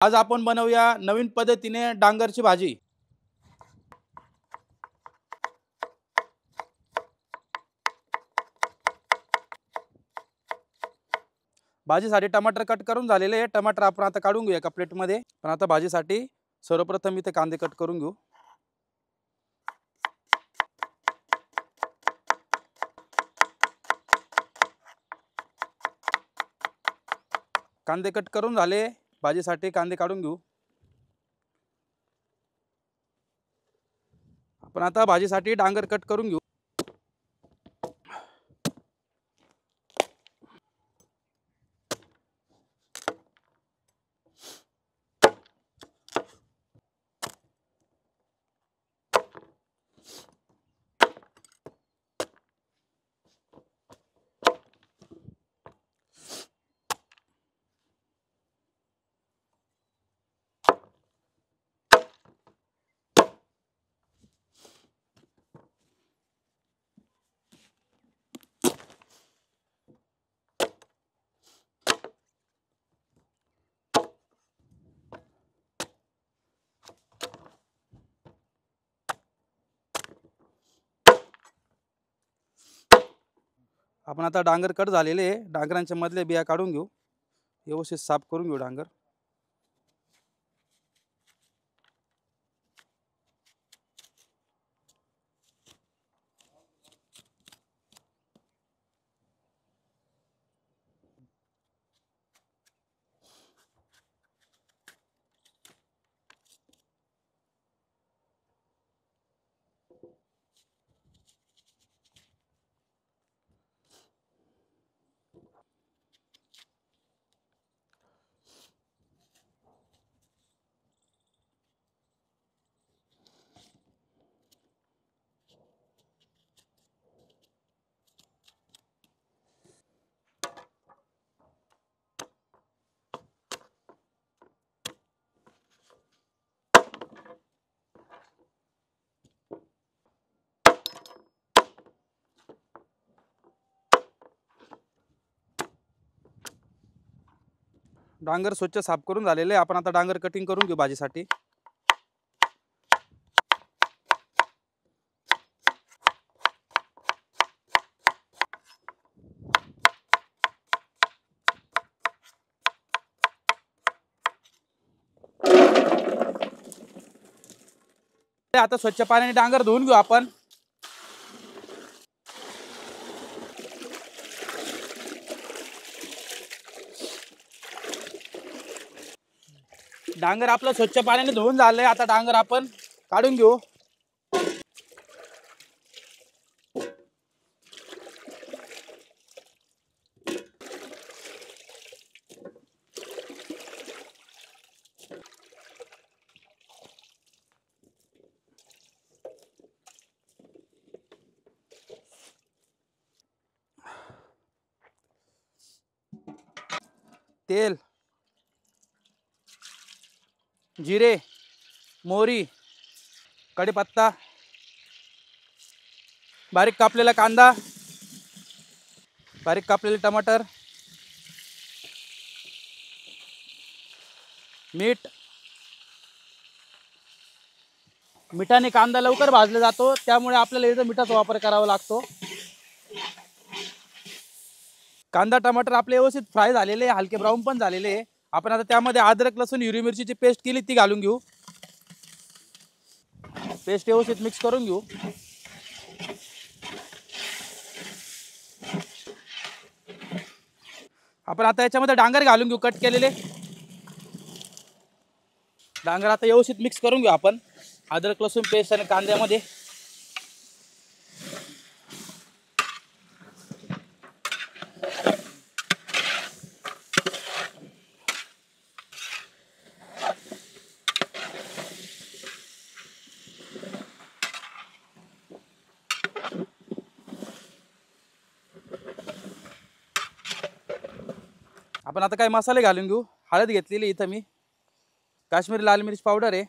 आज आपण बनवूया नवीन पद्धतीने डांगरची भाजी। भाजीसाठी टमाटर कट करून झालेले आहे। टमाटर आपण आता काढून घेऊ एका प्लेटमध्ये। पण आता भाजीसाठी सर्वप्रथम इथे कांदे कट करून घेऊ। कांदे कट करून झाले। भाजीसाठी कांदे काढून घेऊ। आपण आता भाजीसाठी डांगर कट करून घेऊ। आपण आता डांगर कट झालेले आहे। डांगरांच्या मधले बिया काढून घेऊ। व्यवस्थित साफ करून घेऊ डांगर। डांगर स्वच्छ साफ करून झालेले। आपण आता डांगर कटिंग करून घेऊ भाजीसाठी। आता स्वच्छ पाण्याने डांगर धुवून घेऊ आपण। डांगर आपलं स्वच्छ पाण्याने धुवून झालंय। आता डांगर आपण काढून घेऊ। तेल, जिरे, मोहरी, कढीपत्ता, बारीक कापलेला कांदा, बारीक कापलेले टमाटर, मीठ। मिठाने कांदा लवकर भाजला जातो, त्यामुळे आपल्याला इथं मिठाचा वापर करावा लागतो। कांदा टमाटर आपले व्यवस्थित फ्राय झालेले, हलके ब्राऊन पण झालेले। आपण आता त्यामध्ये अद्रक लसूण हिरवी मिरचीची पेस्ट केली ती घालून घेऊ। पेस्ट व्यवस्थित मिक्स करून घेऊ। आपण आता याच्यामध्ये डांगर घालून घेऊ कट केलेले। डांगर आता व्यवस्थित मिक्स करून घेऊ आपण अद्रक लसूण पेस्ट आणि कांद्यामध्ये। आपण आता काही मसाले घालून घेऊ। हळद घेतलेली इथं मी, काश्मीरी लाल मिर्च पावडर आहे,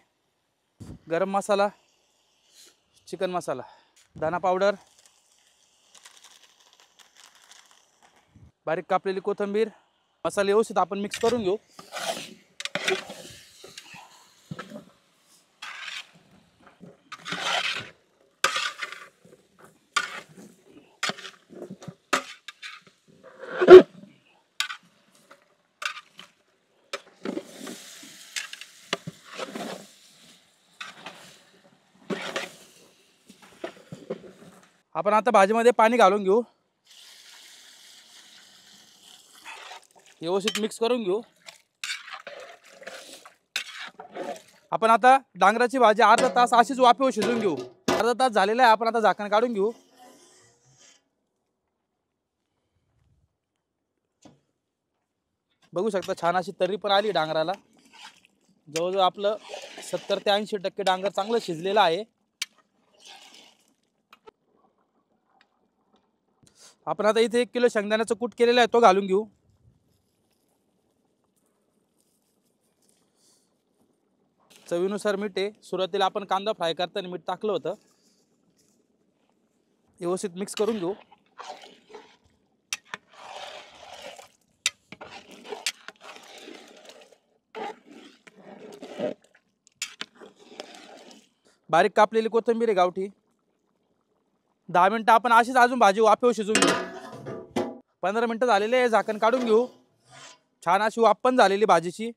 गरम मसाला, चिकन मसाला, धना पावडर, बारीक कापलेली कोथिंबीर। मसाले व्यवस्थित आपण मिक्स करून घेऊ। आपण आता भाजीमध्ये पाणी घालून घेऊ, व्यवस्थित मिक्स करून घेऊ। आपण आता डांगराची भाजी अर्धा तास अशीच वाफेवर शिजवून घेऊ। अर्धा तास झालेला आहे, आपण आता झाकण काढून घेऊ। बघू शकता छान अशी तर्री पण आली डांगराला। जवळजवळ आपलं 70 ते 80% डांगर चांगलं शिजलेलं आहे। आपण आता इथे 1 किलो शेंगदाण्याचं कूट केलेला आहे तो घालून घेऊ। चवीनुसार मीठ आहे। सुरुवातीला आपण कांदा फ्राय करताना मीठ टाकलं होतं। व्यवस्थित मिक्स करून घेऊ। बारीक कापलेली कोथिंबीर आहे गावठी। 10 मिनिटं आपण अशीच अजून भाजी वाफेवर शिजवून घेऊ। 15 मिनिटं झालेले आहे, झाकण काढून घेऊ। छान अशी वाफ पण झालेली भाजीची।